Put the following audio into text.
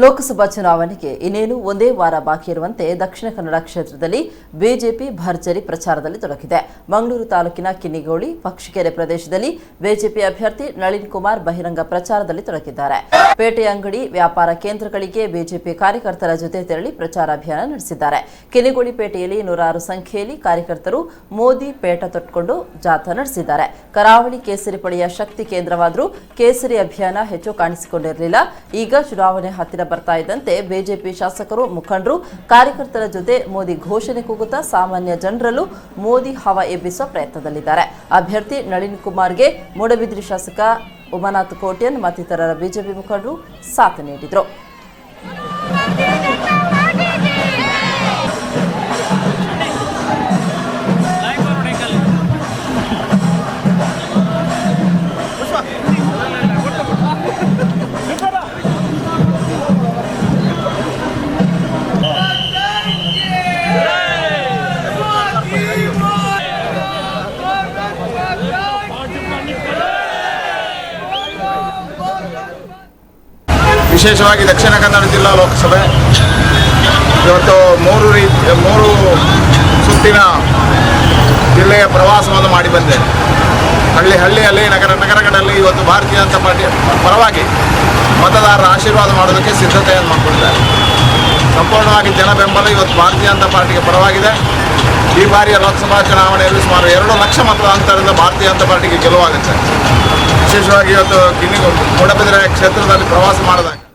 ಲೋಕಸಭಾ ಚುನಾವಣೆಗೆ ಇನ್ನೇನು ಒಂದೇ ವಾರ ಬಾಕಿ ಇರುವಂತೆ ದಕ್ಷಿಣ ಕನ್ನಡ ಕ್ಷೇತ್ರದಲ್ಲಿ ಬಿಜೆಪಿ ಭರ್ಜರಿ ಪ್ರಚಾರದಲ್ಲಿ ತೊಡಗಿದೆ. ಮಂಗಳೂರು ತಾಲೂಕಿನ ಕಿನ್ನಿಗೋಳಿ, ಪಕ್ಷಿಕೆರೆ ಪ್ರದೇಶದಲ್ಲಿ ಬಿಜೆಪಿ ಅಭ್ಯರ್ಥಿ ನಳಿನ್ ಕುಮಾರ್ ಬಹಿರಂಗ ಪ್ರಚಾರದಲ್ಲಿ ತೊಡಗಿದ್ದಾರೆ. ಪೇಟೆ ಅಂಗಡಿ, ವ್ಯಾಪಾರ ಕೇಂದ್ರಗಳಿಗೆ ಬಿಜೆಪಿ ಕಾರ್ಯಕರ್ತರ ಜೊತೆ ತೆರಳಿ ಪ್ರಚಾರ ಅಭಿಯಾನ ನಡೆಸಿದ್ದಾರೆ. ಕಿನ್ನಿಗೋಳಿ ಪೇಟೆಯಲ್ಲಿ ನೂರಾರು ಸಂಖ್ಯೆಯಲ್ಲಿ ಕಾರ್ಯಕರ್ತರು ಮೋದಿ ಪೇಟ ತೊಟ್ಟುಕೊಂಡು ಜಾಥಾ ನಡೆಸಿದ್ದಾರೆ. ಕರಾವಳಿ ಕೇಸರಿ ಪಡೆಯ ಶಕ್ತಿ ಕೇಂದ್ರವಾದರೂ ಕೇಸರಿ ಅಭಿಯಾನ ಹೆಚ್ಚು ಕಾಣಿಸಿಕೊಂಡಿರಲಿಲ್ಲ. ಈಗ ಚುನಾವಣೆ ಹತ್ತಿರ ಬರ್ತಾ ಇದ್ದಂತೆ ಬಿಜೆಪಿ ಶಾಸಕರು, ಮುಖಂಡರು, ಕಾರ್ಯಕರ್ತರ ಜೊತೆ ಮೋದಿ ಘೋಷಣೆ ಕೂಗುತ್ತಾ ಸಾಮಾನ್ಯ ಜನರಲ್ಲೂ ಮೋದಿ ಹವಾ ಎಬ್ಬಿಸುವ ಪ್ರಯತ್ನದಲ್ಲಿದ್ದಾರೆ. ಅಭ್ಯರ್ಥಿ ನಳಿನ್ ಕುಮಾರ್ಗೆ ಮೂಡಬಿದಿರೆ ಶಾಸಕ ಉಮಾನಾಥ್ ಕೋಟ್ಯನ್ ಮತ್ತಿತರರ ಬಿಜೆಪಿ ಮುಖಂಡರು ಸಾಥ್ ನೀಡಿದರು. ವಿಶೇಷವಾಗಿ ದಕ್ಷಿಣ ಕನ್ನಡ ಜಿಲ್ಲಾ ಲೋಕಸಭೆ ಇವತ್ತು ಮೂರು ಸುತ್ತಿನ ಜಿಲ್ಲೆಯ ಪ್ರವಾಸವನ್ನು ಮಾಡಿ ಬಂದೆ. ಹಳ್ಳಿಯಲ್ಲಿ ನಗರಗಳಲ್ಲಿ ಇವತ್ತು ಭಾರತೀಯ ಜನತಾ ಪಾರ್ಟಿ ಪರವಾಗಿ ಮತದಾರರ ಆಶೀರ್ವಾದ ಮಾಡೋದಕ್ಕೆ ಸಿದ್ಧತೆಯನ್ನು ಮಾಡಿಕೊಂಡಿದ್ದಾರೆ. ಸಂಪೂರ್ಣವಾಗಿ ಜನ ಬೆಂಬಲ ಇವತ್ತು ಭಾರತೀಯ ಜನತಾ ಪಾರ್ಟಿಗೆ ಪರವಾಗಿದೆ. ಈ ಬಾರಿಯ ಲೋಕಸಭಾ ಚುನಾವಣೆಯಲ್ಲಿ ಸುಮಾರು 2 ಲಕ್ಷ ಮತದಾರರಿಂದ ಭಾರತೀಯ ಜನತಾ ಪಾರ್ಟಿಗೆ ಗೆಲುವಾಗುತ್ತೆ. ವಿಶೇಷವಾಗಿ ಇವತ್ತು ಮೂಡಬಿದಿರೆ ಕ್ಷೇತ್ರದಲ್ಲಿ ಪ್ರವಾಸ ಮಾಡಿದಾಗ